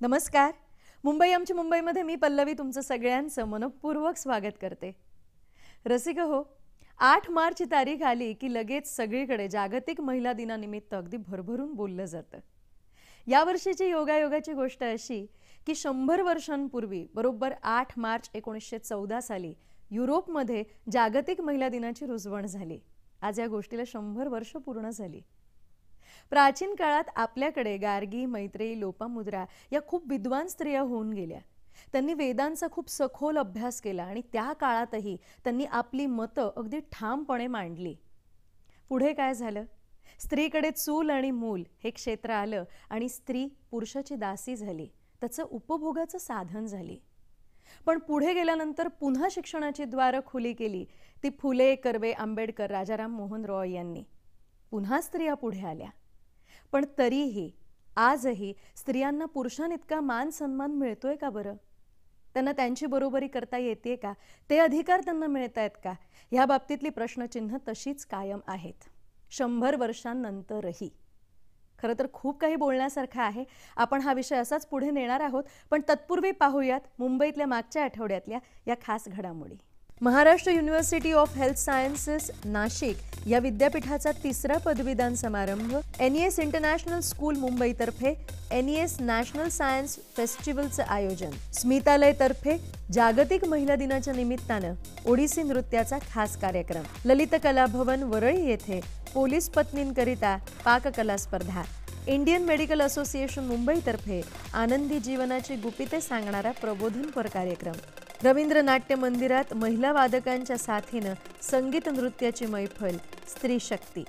नमस्कार. मुंबई आमची मुंबईमध्ये मी पल्लवी तुमचं सगळ्यांचं मनपूर्वक स्वागत करते. रसिक हो, 8 मार्च तारीख आली की लगेच सगळीकडे जागतिक महिला दिनानिमित्त अगदी भरभरून बोललं जातं. यावर्षीची योगायोगाची गोष्ट अशी की 100 वर्षांपूर्वी बरोबर 8 मार्च 1914 साली युरोपमध्ये जागतिक महिला दिनाची रुजवण झाली. आज या गोष्टीला 100 वर्ष पूर्ण झाली. प्राचीन काळात आपल्याकडे गार्गी, मैत्रेयी, लोपामुद्रा या खूप विद्वान स्त्रिया होऊन गेल्या. त्यांनी वेदांचा खूप सखोल अभ्यास केला आणि त्या काळातही त्यांनी आपली मतं अगदी ठामपणे मांडली. पुढे काय झालं? स्त्रीकडे चूल आणि मूल हे क्षेत्र आलं आणि स्त्री पुरुषाची दासी झाली, त्याचं उपभोगाचं साधन झाली. पण पुढे गेल्यानंतर पुन्हा शिक्षणाची द्वारं खुली केली ती फुले, कर्वे, आंबेडकर, राजाराम मोहन रॉय यांनी. पुन्हा स्त्रिया पुढे आल्या. पण तरीही आजही स्त्रियांना पुरुषांइतका मान सन्मान मिळतोय का बरं? त्यांना त्यांची बरोबरी करता येते का? ते अधिकार त्यांना मिळत आहेत का? ह्या बाबतीतली प्रश्नचिन्ह तशीच कायम आहेत 100 वर्षांनंतरही. खरं तर खूप काही बोलण्यासारखं आहे. आपण हा विषय असाच पुढे नेणार आहोत, पण तत्पूर्वी पाहूयात मुंबईतल्या मागच्या आठवड्यातल्या या खास घडामोडी. Maharashtra university of health sciences Nashik या विद्यापीठाचा 3रा पदवीदान समारंभ, NES इंटरनॅशनल स्कूल मुंबईतर्फे NES नॅशनल सायन्स फेस्टिवलचं आयोजन, स्मितालयतर्फे जागतिक महिला दिनाच्या निमित्तानं ओडिसी नृत्याचा खास कार्यक्रम, ललित कला भवन वरळी येथे पोलीस पत्नींकरिता पाककला स्पर्धा, इंडियन मेडिकल असोसिएशन मुंबईतर्फे आनंदी जीवनाची गुपिते सांगणारा प्रबोधनपर कार्यक्रम, रवींद्र नाट्य मंदिरात महिला वादकांच्या साथीनं संगीत नृत्याची मैफल स्त्री शक्ती.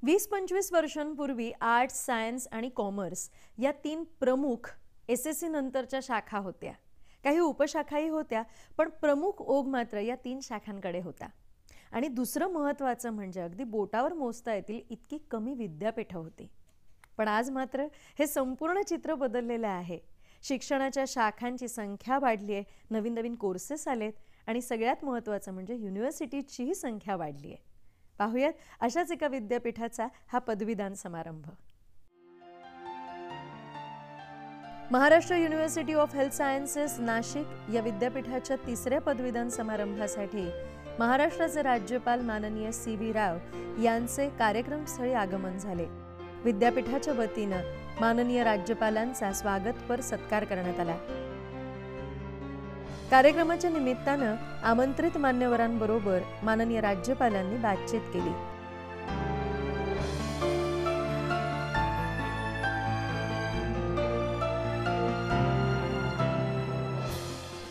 20-25 वर्षांपूर्वी आर्ट्स, सायन्स आणि कॉमर्स या 3 प्रमुख SSC नंतरच्या शाखा होत्या. काही उपशाखाही होत्या, पण प्रमुख ओघ मात्र या 3 शाखांकडे होता. आणि दुसरं महत्त्वाचं म्हणजे अगदी बोटावर मोजता येतील इतकी कमी विद्यापीठं होती. पण आज मात्र हे संपूर्ण चित्र बदललेलं आहे. शिक्षणाच्या शाखांची संख्या वाढली आहे, नवीन नवीन कोर्सेस आलेत आणि सगळ्यात महत्त्वाचं म्हणजे युनिव्हर्सिटीचीही संख्या वाढली आहे. पाहूयात अशाच एका विद्यापीठाचा हा पदवीदान समारंभ. Maharashtra university of health sciences Nashik या विद्यापीठाच्या 3ऱ्या पदवीदान समारंभासाठी महाराष्ट्राचे राज्यपाल माननीय CB राव यांचे कार्यक्रमस्थळी आगमन झाले. विद्यापीठाच्या वतीनं माननीय राज्यपालांचा स्वागतपर सत्कार करण्यात आला. कार्यक्रमाच्या निमित्तानं आमंत्रित मान्यवरांबरोबर माननीय राज्यपालांनी बातचीत केली.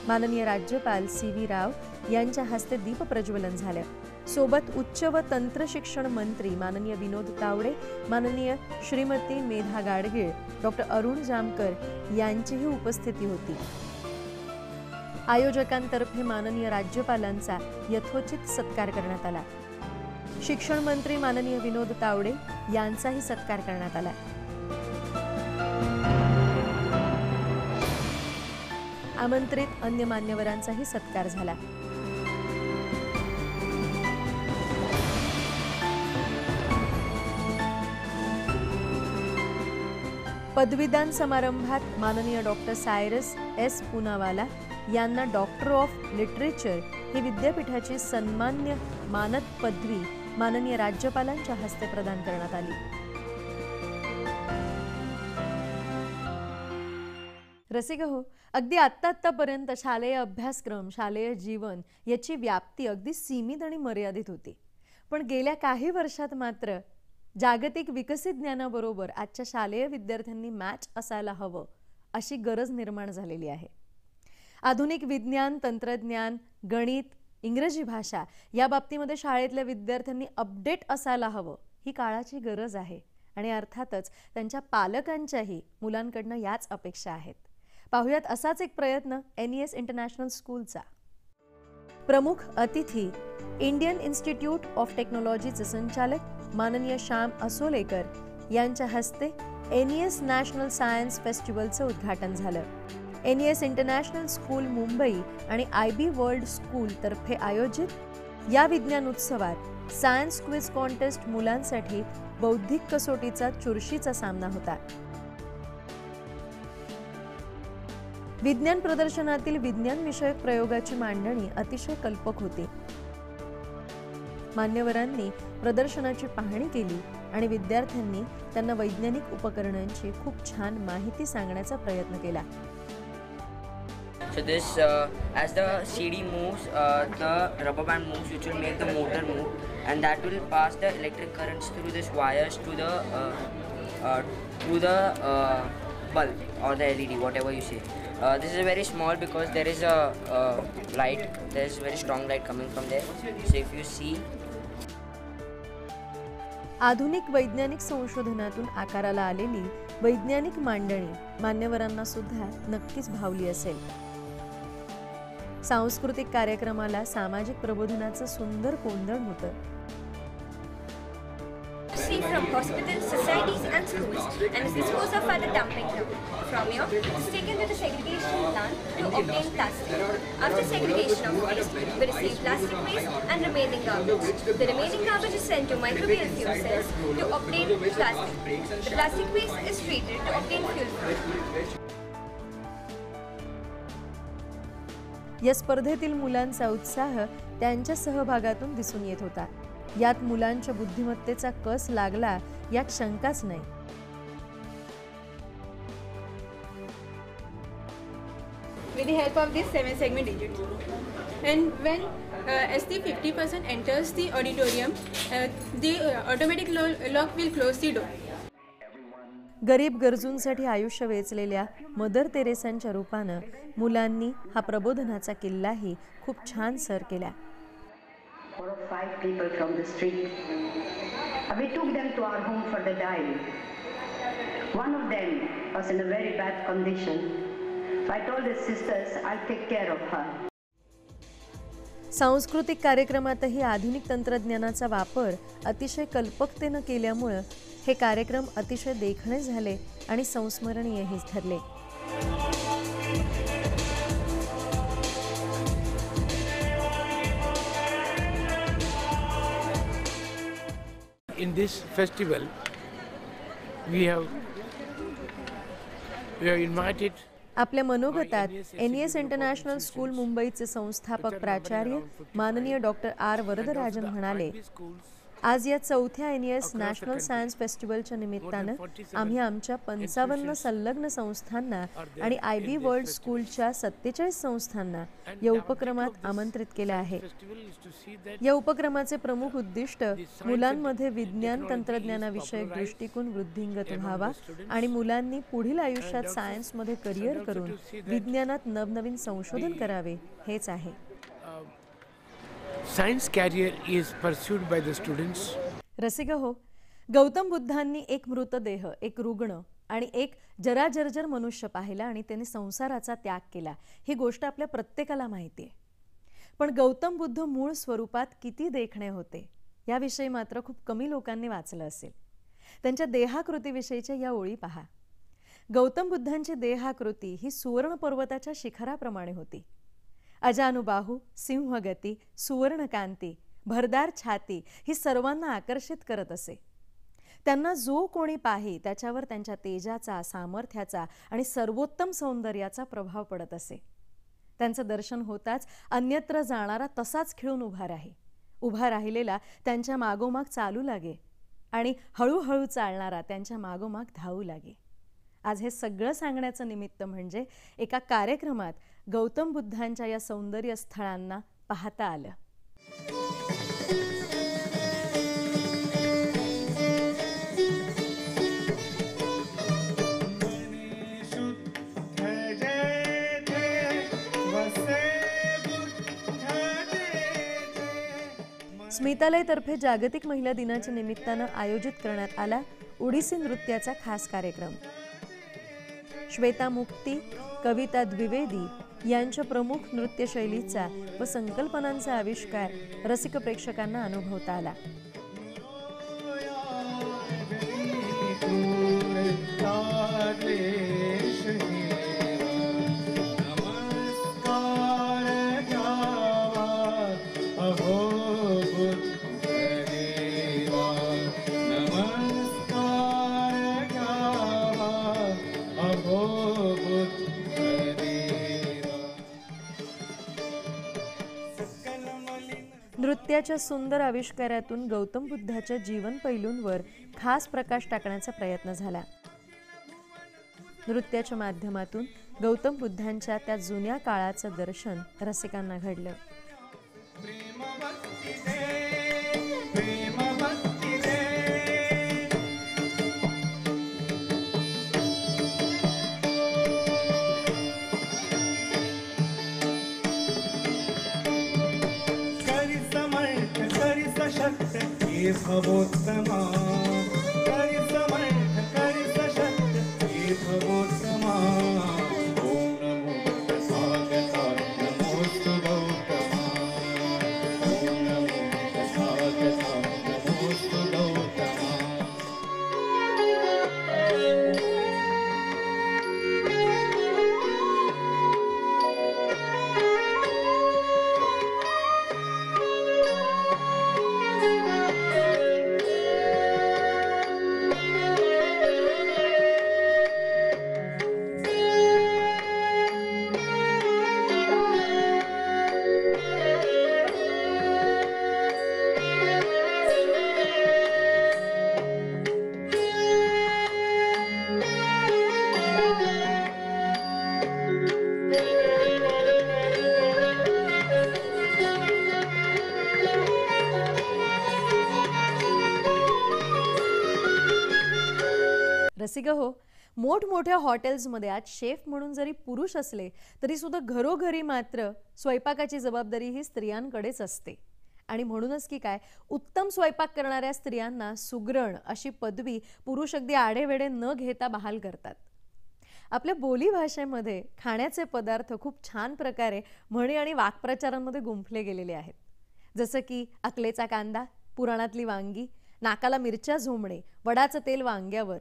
माननीय राज्यपाल CB राव यांच्या हस्ते दीप प्रज्वलन झालं. सोबत उच्च व तंत्र शिक्षण मंत्री माननीय विनोद तावडे, माननीय श्रीमती मेधा गाडगीळ, डॉक्टर अरुण जामकर यांचीही उपस्थिती होती. आयोजकांतर्फे माननीय राज्यपालांचा यथोचित सत्कार करण्यात आला. शिक्षण मंत्री माननीय विनोद तावडे यांचाही सत्कार करण्यात आला. आमंत्रित अन्य मान्यवरांचाही सत्कार झाला. पदवीदान समारंभात माननीय डॉक्टर सायरस S पुनावाला यांना डॉक्टर ऑफ लिटरेचर ही विद्यापीठाची सन्मान्य मानद पदवी माननीय राज्यपालांच्या हस्ते प्रदान करण्यात आली. रसिक हो, अगदी आत्तापर्यंत शालेय अभ्यासक्रम, शालेय जीवन याची व्याप्ती अगदी सीमित आणि मर्यादित होती. पण गेल्या काही वर्षात मात्र जागतिक विकसित ज्ञानाबरोबर आजच्या शालेय विद्यार्थ्यांनी मॅच असायला हवं अशी गरज निर्माण झालेली आहे. आधुनिक विज्ञान, तंत्रज्ञान, गणित, इंग्रजी भाषा या बाबतीमध्ये शाळेतल्या विद्यार्थ्यांनी अपडेट असायला हवं ही काळाची गरज आहे. आणि अर्थातच त्यांच्या पालकांच्याही मुलांकडनं याच अपेक्षा आहेत. पाहूयात असाच एक प्रयत्न NES इंटरनॅशनल स्कूलचा. प्रमुख अतिथी इंडियन इन्स्टिट्यूट ऑफ टेक्नॉलॉजीचे संचालक माननीय श्याम असोलेकर यांच्या हस्ते NES नॅशनल सायन्स फेस्टिवलचं उद्घाटन झालं. NES इंटरनॅशनल स्कूल मुंबई आणि IB वर्ल्ड स्कूल तर्फे आयोजित या विज्ञान उत्सवात सायन्स क्विज कॉन्टेस्ट मुलांसाठी बौद्धिक कसोटीचा चुरशीचा सामना होता. विज्ञान प्रदर्शनातील विज्ञान विषयक प्रयोगाची मांडणी अतिशय कल्पक होती. मान्यवरांनी प्रदर्शनाची पाहणी केली आणि विद्यार्थ्यांनी त्यांना वैज्ञानिक उपकरणांची खूप छान माहिती सांगण्याचा प्रयत्न केला. So this, as the CD moves, the rubber band moves, which will make the motor move, and that will pass the electric currents through these wires to the bulb or the LED, whatever you say. This is very small because there is a light. There is very strong light coming from there. So if you see. आधुनिक वैज्ञानिक संशोधनातून आकाराला आलेली वैज्ञानिक मांडणी मान्यवरांना सुद्धा नक्कीच भावली असेल. सांस्कृतिक कार्यक्रमाला सामाजिक प्रबोधनाचं सुंदर कोंदण होतं. From hospitals, societies and schools, and is disposed of at the dumping ground. From here, it is taken to the segregation plant to obtain plastic. After segregation of waste, we receive plastic waste and remaining garbage. The remaining garbage is sent to microbial fuel cells to obtain plastic. The plastic waste is treated to obtain fuel. या स्पर्धेतील मुलांचा उत्साह त्यांच्या सहभागातून दिसून येत होता. यात मुलांच्या बुद्धिमत्तेचा कस लागला यात शंकाच नाही. With the help of these 7 segment digits, and when ST50% enters the auditorium, the automatic lock will close the door. गरीब गरजूंसाठी आयुष्य वेचलेल्या मदर तेरेसांच्या रूपानं मुलांनी हा प्रबोधनाचा किल्लाही खूप छान सर केला. 4 or 5 people from the street. We took them to our home for the dying. One of them was in a very bad condition. I told his sisters, I'll take care of her. सांस्कृतिक कार्यक्रमातही आधुनिक तंत्रज्ञानाचा वापर अतिशय कल्पकतेनं केल्यामुळे हे कार्यक्रम अतिशय देखणे झाले आणि संस्मरणीयही ठरले. In this festival, we have invited. आपल्या मनोगतात NES इंटरनॅशनल स्कूल मुंबईचे संस्थापक प्राचार्य माननीय डॉक्टर R वरदराजन म्हणाले, आज या चौथ्या NES नॅशनल सायन्स फेस्टिवलच्या निमित्तानं आम्ही आमच्या 55 संलग्न संस्थांना आणि IB वर्ल्ड स्कूलच्या 47 संस्थांना या उपक्रमात आमंत्रित केले आहे. या उपक्रमाचे प्रमुख उद्दिष्ट मुलांमध्ये विज्ञान तंत्रज्ञानाविषयक दृष्टिकोन वृद्धिंगत व्हावा आणि मुलांनी पुढील आयुष्यात सायन्समध्ये करिअर करून विज्ञानात नवनवीन संशोधन करावे हेच आहे. Science career is pursued by the students. रसिक हो, गौतम बुद्धांनी एक मृतदेह, एक रुग्ण आणि एक जराजर्जर मनुष्य पाहिला आणि त्याने संसाराचा त्याग केला. ही गोष्ट आपल्या प्रत्येकाला माहिती आहे. पण गौतम बुद्ध मूळ स्वरूपात किती देखणे होते याविषयी मात्र खूप कमी लोकांनी वाचलं असेल. त्यांच्या देहाकृतीविषयीच्या या ओळी पहा. गौतम बुद्धांची देहाकृती ही सुवर्ण पर्वताच्या शिखराप्रमाणे होती. अजानुबाहू, सिंहगती, सुवर्णकांती, भरदार छाती ही सर्वांना आकर्षित करत असे. त्यांना जो कोणी पाही त्याच्यावर त्यांच्या तेजाचा, सामर्थ्याचा आणि सर्वोत्तम सौंदर्याचा प्रभाव पडत असे. त्यांचं दर्शन होताच अन्यत्र जाणारा तसाच खिळून उभा राहिलेला त्यांच्या मागोमाग चालू लागे आणि हळूहळू चालणारा त्यांच्या मागोमाग धावू लागे. आज हे सगळं सांगण्याचं निमित्त म्हणजे एका कार्यक्रमात गौतम बुद्धांच्या या सौंदर्य स्थळांना पाहता आलं. स्मितालयतर्फे जागतिक महिला दिनाच्या निमित्तानं आयोजित करण्यात आला ओडिसी नृत्याचा खास कार्यक्रम. श्वेता मुक्ती, कविता द्विवेदी यांच्या प्रमुख नृत्यशैलीचा व संकल्पनांचा आविष्कार रसिक प्रेक्षकांना अनुभवता आला. नृत्याच्या सुंदर आविष्कारातून गौतम बुद्धाच्या जीवन पैलूंवर खास प्रकाश टाकण्याचा प्रयत्न झाला. नृत्याच्या माध्यमातून गौतम बुद्धांच्या त्या जुन्या काळाचं दर्शन रसिकांना घडलं. भवोत्तमा करि समर्थ करि सशक्त हे भवोत्तमा. ओम नमो स्वागताय नमोस्तु गौतमा. ओम नमो स्वागताय नमोस्तु गौतमा. रसिक हो, मोठमोठ्या हॉटेल्समध्ये आज शेफ म्हणून जरी पुरुष असले तरी सुद्धा घरोघरी मात्र स्वयंपाकाची जबाबदारी ही स्त्रियांकडेच असते. आणि म्हणूनच की काय, उत्तम स्वयंपाक करणाऱ्या स्त्रियांना सुगरण अशी पदवी पुरुष अगदी आडेवेडे न घेता बहाल करतात. आपल्या बोली भाषेमध्ये खाण्याचे पदार्थ खूप छान प्रकारे म्हणी आणि वाक्प्रचारांमध्ये गुंफले गेलेले आहेत. जसं की अकलेचा कांदा, पुराणातली वांगी, नाकाला मिरच्या झोंबणे, वडाचं तेल वांग्यावर.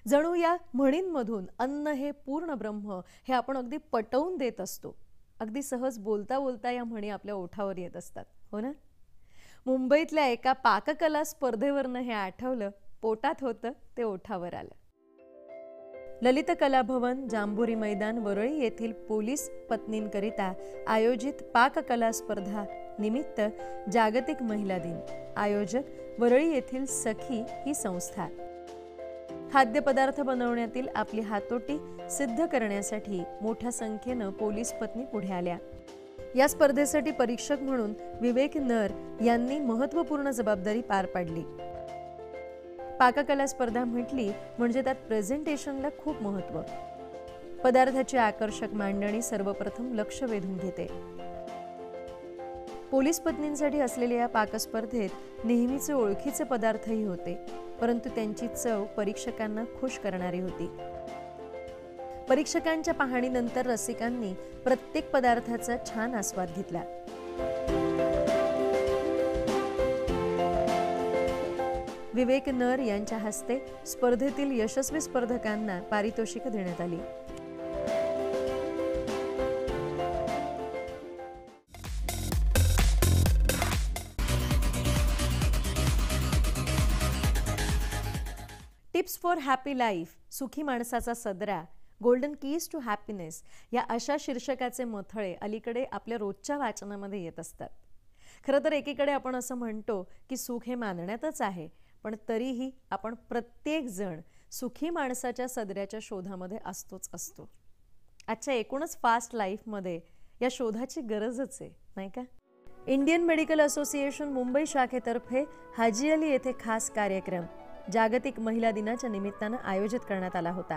जणू या म्हणींमधून अन्न हे पूर्ण ब्रह्म हे आपण अगदी पटवून देत असतो. अगदी सहज बोलता बोलता या म्हणी आपल्या ओठावर येत असतात, हो ना. मुंबईतल्या एका पाककला स्पर्धेवरनं हे आठवलं, पोटात होतं ते ओठावर आलं. ललित कला भवन, जांभुरी मैदान, वरळी येथील पोलीस पत्नींकरिता आयोजित पाककला स्पर्धा निमित्त जागतिक महिला दिन. आयोजक वरळी येथील सखी ही संस्था. खाद्यपदार्थ बनवण्यातील आपली हातोटी सिद्ध करण्यासाठी मोठ्या संख्येनं पोलीस पत्नी पुढे आल्या. या स्पर्धेसाठी परीक्षक म्हणून विवेक नर यांनी महत्त्वपूर्ण जबाबदारी पार पाडली. पाककला स्पर्धा म्हटली म्हणजे त्यात प्रेझेंटेशनला खूप महत्त्व. पदार्थाची आकर्षक मांडणी सर्वप्रथम लक्ष वेधून घेते. पोलीस पत्नींसाठी असलेल्या या पाकस्पर्धेत नेहमीचे ओळखीचे पदार्थही होते, परंतु त्यांची चव परीक्षकांना खुश करणारी होती. परीक्षकांच्या पाहणीनंतर रसिकांनी प्रत्येक पदार्थाचा छान आस्वाद घेतला. विवेक नर यांच्या हस्ते स्पर्धेतील यशस्वी स्पर्धकांना पारितोषिक देण्यात आली. टिप्स फॉर हॅपी लाईफ, सुखी माणसाचा सदरा, गोल्डन कीज टू हॅपीनेस या अशा शीर्षकाचे मथळे अलीकडे आपल्या रोजच्या वाचनामध्ये येत असतात. खरं तर एकीकडे आपण असं म्हणतो की सुख हे मानण्यातच आहे, पण तरीही आपण प्रत्येक जण सुखी माणसाच्या सदऱ्याच्या शोधामध्ये असतो. आजच्या एकूणच फास्ट लाईफमध्ये या शोधाची गरजच आहे, नाही का. इंडियन मेडिकल असोसिएशन मुंबई शाखेतर्फे हाजी अली येथे खास कार्यक्रम जागतिक महिला दिनाच्या निमित्तानं आयोजित करण्यात आला होता.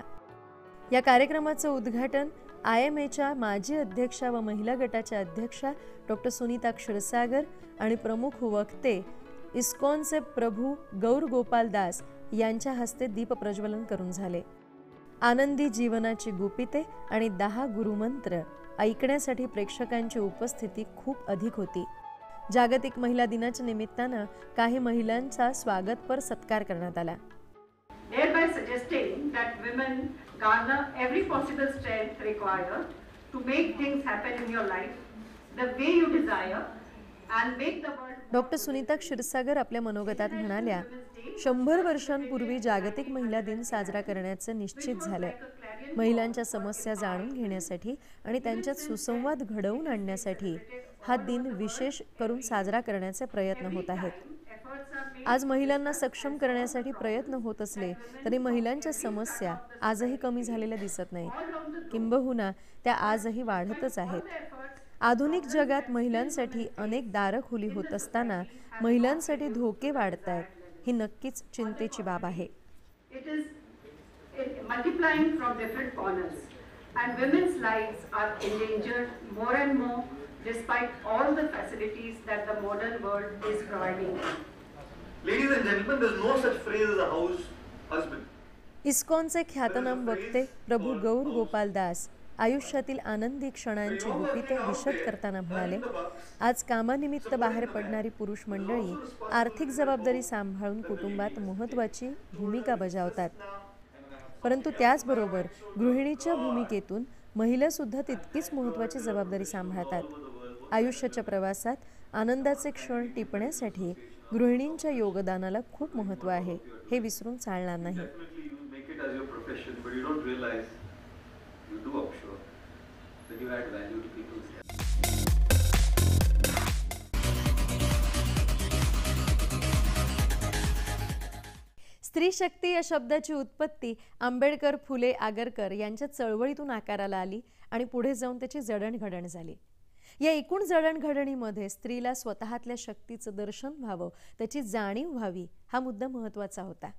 या कार्यक्रमाचं उद्घाटन IMAच्या माजी अध्यक्षा व महिला गटाच्या अध्यक्षा डॉक्टर सुनीता क्षीरसागर आणि प्रमुख वक्ते इस्कॉनचे प्रभू गौर गोपाल दास यांच्या हस्ते दीप प्रज्वलन करून झाले. आनंदी जीवनाची गुपिते आणि 10 गुरुमंत्र ऐकण्यासाठी प्रेक्षकांची उपस्थिती खूप अधिक होती. जागतिक महिला दिनाच्या निमित्तानं काही महिलांचा स्वागतपर सत्कार करण्यात आला. Thereby suggesting that women garner every possible strength required to make things happen in your life the way you desire and make the world. Doctor Sunita Kshirsagar आपल्या मनोगतात म्हणाल्या, 100 वर्षांपूर्वी जागतिक महिला दिन साजरा करण्याचं निश्चित झालं. महिलांच्या समस्या जाणून घेण्यासाठी आणि त्यांच्यात सुसंवाद घडवून आणण्यासाठी हा दिन विशेष करून साजरा करण्याचे प्रयत्न होत आहेत। आज महिलांना सक्षम करण्यासाठी प्रयत्न होत असले तरी महिलांच्या समस्या आजही कमी झालेल्या दिसत नाहीत, किंबहुना त्या आजही वाढतच आहेत। आधुनिक जगात महिलांसाठी अनेक दारं खुली होत असताना महिलांसाठी धोके वाढत आहेत, ही नक्कीच चिंतेची बाब आहे। It is multiplying from different corners, and women's lives are endangered more and more despite all the facilities that the modern world is providing. Ladies and gentlemen, there's no such phrase as a house husband. इस्कॉनचे ख्यातनाम वक्ते प्रभू गौर गोपाल दास आयुष्यातील आनंदी क्षणांची गुपिते विशद करताना म्हणाले, आज कामानिमित्त बाहेर पडणारी पुरुष मंडळी आर्थिक जबाबदारी सांभाळून कुटुंबात महत्त्वाची भूमिका बजावतात, परंतु त्याचबरोबर गृहिणीच्या भूमिकेतून महिला सुद्धा तितकीच महत्त्वाची जबाबदारी सांभाळतात। आयुष्याच्या प्रवासात आनंदाचे क्षण टिपण्यासाठी गृहिणींच्या योगदानाला खूप महत्त्व आहे, हे विसरून चालणार नाही। You do, I'm sure, that you add value to people's lives. स्त्री शक्ती या शब्दाची उत्पत्ती आंबेडकर, फुले, आगरकर यांच्या चळवळीतून आकाराला आली आणि पुढे जाऊन त्याची जडणघडण झाली। या एकूण जडणघडणीमध्ये स्त्रीला स्वतःतल्या शक्तीचं दर्शन व्हावं, त्याची जाणीव व्हावी, हा मुद्दा महत्त्वाचा होता।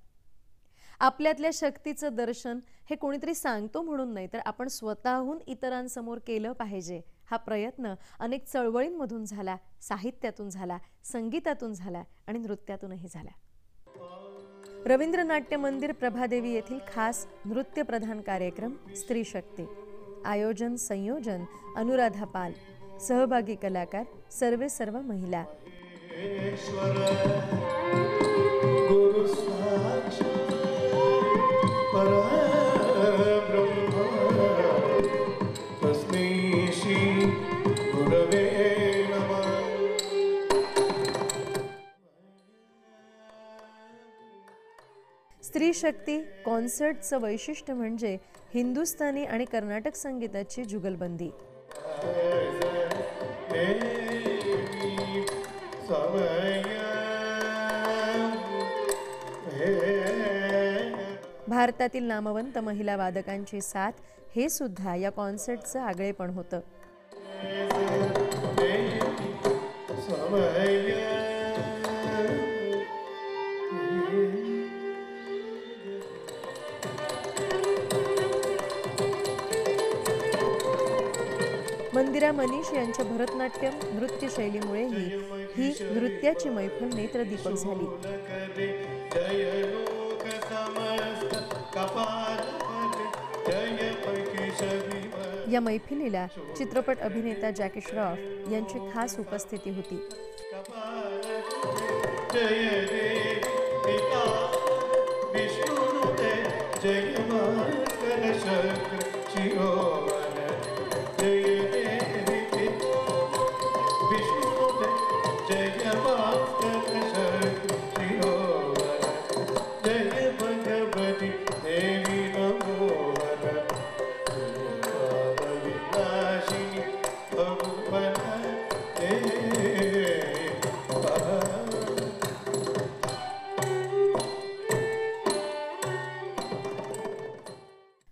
आपल्यातल्या शक्तीचं दर्शन हे कोणीतरी सांगतो म्हणून नाही, तर आपण स्वतःहून इतरांसमोर केलं पाहिजे, हा प्रयत्न अनेक चळवळींमधून झाला, साहित्यातून झाला, संगीतातून झाला आणि नृत्यातूनही झाला। रवींद्र नाट्य मंदिर प्रभादेवी येथील खास नृत्य प्रधान कार्यक्रम स्त्री शक्ती, आयोजन संयोजन अनुराधा पाल, सहभागी कलाकार सर्व महिला। स्त्री शक्ती कॉन्सर्टचं वैशिष्ट्य म्हणजे हिंदुस्थानी आणि कर्नाटक संगीताची जुगलबंदी। भारतातील नामवंत महिला वादकांची साथ हे सुद्धा या कॉन्सर्टचं आगळेपण होतं। मंदिरा मनीष यांच्या भरतनाट्यम नृत्य शैलीमुळे ही नृत्याची मैफल नेत्रदीपक झाली। या मैफिलीला चित्रपट अभिनेता जॅकी श्रॉफ यांची खास उपस्थिती होती।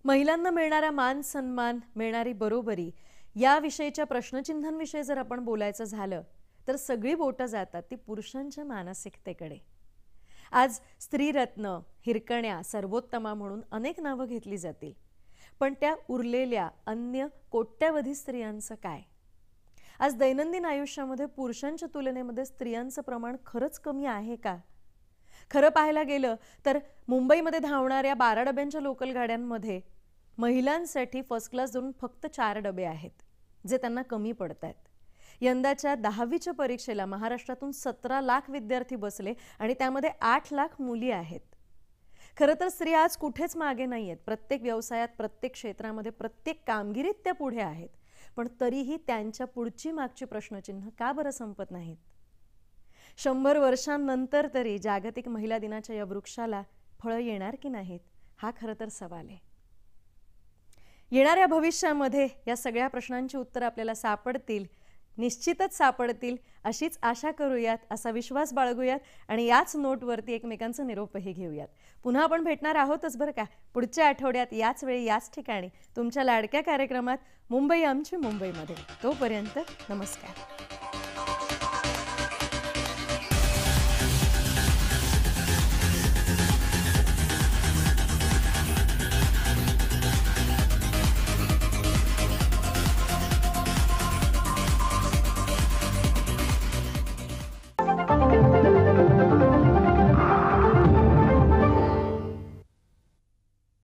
महिलांना मिळणारा मान सन्मान, मिळणारी बरोबरी याविषयीच्या प्रश्नचिन्हांविषयी जर आपण बोलायचं झालं तर सगळी बोटं जातात ती पुरुषांच्या मानसिकतेकडे। आज स्त्रीरत्न, हिरकण्या, सर्वोत्तमा म्हणून अनेक नावं घेतली जातील, पण त्या उरलेल्या अन्य कोट्यावधी स्त्रियांचं काय? आज दैनंदिन आयुष्यामध्ये पुरुषांच्या तुलनेमध्ये स्त्रियांचं प्रमाण खरंच कमी आहे का? खरं पाहायला गेलं तर मुंबईमध्ये धावणाऱ्या 12 डब्यांच्या लोकल गाड्यांमध्ये महिलांसाठी फर्स्ट क्लास धरून फक्त 4 डबे आहेत, जे त्यांना कमी पडतात। यंदाच्या 10वीच्या परीक्षेला महाराष्ट्रातून 17 लाख विद्यार्थी बसले आणि त्यामध्ये 8 लाख मुली आहेत। खरं तर स्त्रिया आज कुठेच मागे नाही आहेत। प्रत्येक व्यवसायात, प्रत्येक क्षेत्रामध्ये, प्रत्येक कामगिरीत त्या पुढे आहेत, पण तरीही त्यांच्या पुढची मागची प्रश्नचिन्ह का बरं संपत नाहीत? 100 वर्षांनंतर तरी जागतिक महिला दिनाच्या या वृक्षाला फळं येणार की नाहीत, हा खरं तर सवाल आहे। येणाऱ्या भविष्यामध्ये या सगळ्या प्रश्नांची उत्तरं आपल्याला सापडतील निश्चितच सापडतील अशीच आशा करूयात, असा विश्वास बाळगूयात आणि याच नोटवरती एकमेकांचा निरोपही घेऊयात. पुन्हा आपण भेटणार आहोतच बरं का, पुढच्या आठवड्यात याच वेळी याच ठिकाणी तुमच्या लाडक्या कार्यक्रमात मुंबई आमची मुंबईमध्ये. तोपर्यंत नमस्कार.